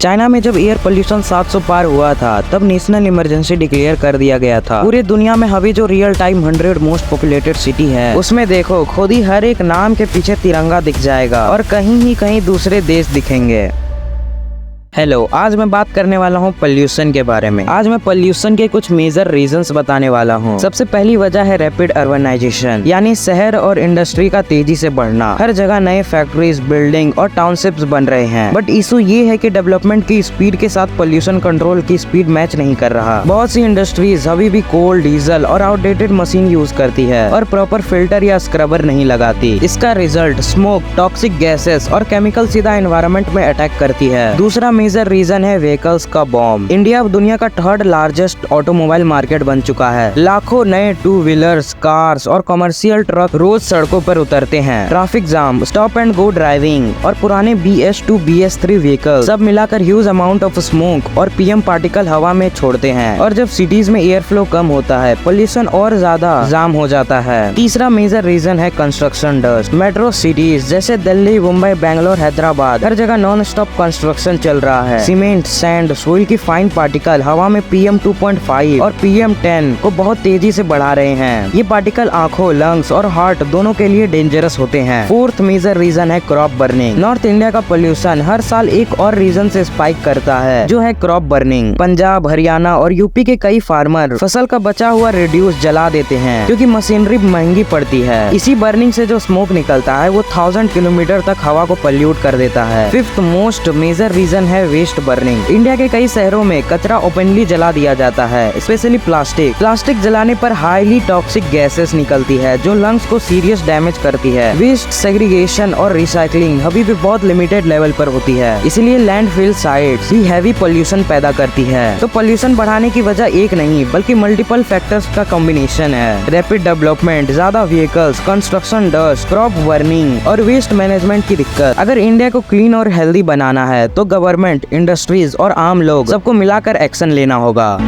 China में जब air pollution 700 पार हुआ था तब नेशनल इमरजेंसी डिक्लेयर कर दिया गया था। पूरी दुनिया में अभी जो real time 100 most populated city है उसमें देखो खुद ही हर एक नाम के पीछे तिरंगा दिख जाएगा और कहीं दूसरे देश दिखेंगे। हेलो, आज मैं बात करने वाला हूँ पोल्यूशन के बारे में। आज मैं पोल्यूशन के कुछ मेजर रीजंस बताने वाला हूँ। सबसे पहली वजह है रैपिड अर्बनाइजेशन, यानी शहर और इंडस्ट्री का तेजी से बढ़ना। हर जगह नए फैक्ट्रीज, बिल्डिंग और टाउनशिप्स बन रहे हैं, बट इशू ये है कि डेवलपमेंट की स्पीड के साथ पोल्यूशन कंट्रोल की स्पीड मैच नहीं कर रहा। बहुत सी इंडस्ट्रीज अभी भी कोल, डीजल और आउटडेटेड मशीन यूज करती है और प्रॉपर फिल्टर या स्क्रबर नहीं लगाती। इसका रिजल्ट स्मोक, टॉक्सिक गैसेस और केमिकल सीधा एनवायरनमेंट में अटैक करती है। दूसरा मेजर रीजन है व्हीकल्स का बॉम्ब। इंडिया अब दुनिया का 3rd लार्जेस्ट ऑटोमोबाइल मार्केट बन चुका है। लाखों नए 2 व्हीलर्स, कार्स और कमर्शियल ट्रक रोज सड़कों पर उतरते हैं। Traffic jam, stop and go driving और पुराने BS2, BS3 व्हीकल सब मिलाकर ह्यूज अमाउंट ऑफ स्मोक और PM पार्टिकल हवा में छोड़ते हैं। और जब सिटीज में एयर फ्लो कम होता है, पोल्यूशन और ज्यादा जाम हो जाता है। तीसरा मेजर रीजन है कंस्ट्रक्शन डस्ट। मेट्रो सिटीज जैसे दिल्ली, मुंबई, बैंगलोर, हैदराबाद, हर जगह नॉन स्टॉप कंस्ट्रक्शन चल रहा है। सीमेंट, सैंड, सोइल की फाइन पार्टिकल हवा में PM 2.5 और PM 10 को बहुत तेजी से बढ़ा रहे हैं। ये पार्टिकल आंखों, लंग्स और हार्ट दोनों के लिए डेंजरस होते हैं। फोर्थ मेजर रीजन है क्रॉप बर्निंग। नॉर्थ इंडिया का पोल्यूशन हर साल एक और रीजन से स्पाइक करता है, जो है क्रॉप बर्निंग। पंजाब, हरियाणा और यूपी के कई फार्मर फसल का बचा हुआ रिड्यूस जला देते हैं क्योंकि मशीनरी महंगी पड़ती है। इसी बर्निंग से जो स्मोक निकलता है वो 1000 किलोमीटर तक हवा को पल्यूट कर देता है। फिफ्थ मोस्ट मेजर रीजन है वेस्ट बर्निंग। इंडिया के कई शहरों में कचरा ओपनली जला दिया जाता है, स्पेशली प्लास्टिक जलाने पर हाईली टॉक्सिक गैसेस निकलती है जो लंग्स को सीरियस डैमेज करती है। वेस्ट सेग्रीगेशन और रिसाइकलिंग अभी भी बहुत लिमिटेड लेवल पर होती है, इसलिए लैंडफिल साइट्स भी हैवी पोल्यूशन पैदा करती है। तो पोल्यूशन बढ़ाने की वजह एक नहीं बल्कि मल्टीपल फैक्टर्स का कॉम्बिनेशन है। रैपिड डेवलपमेंट, ज्यादा vehicles, construction dust, crop burning और वेस्ट मैनेजमेंट की दिक्कत। अगर इंडिया को क्लीन और हेल्दी बनाना है तो गवर्नमेंट, इंडस्ट्रीज और आम लोग सबको मिलाकर एक्शन लेना होगा।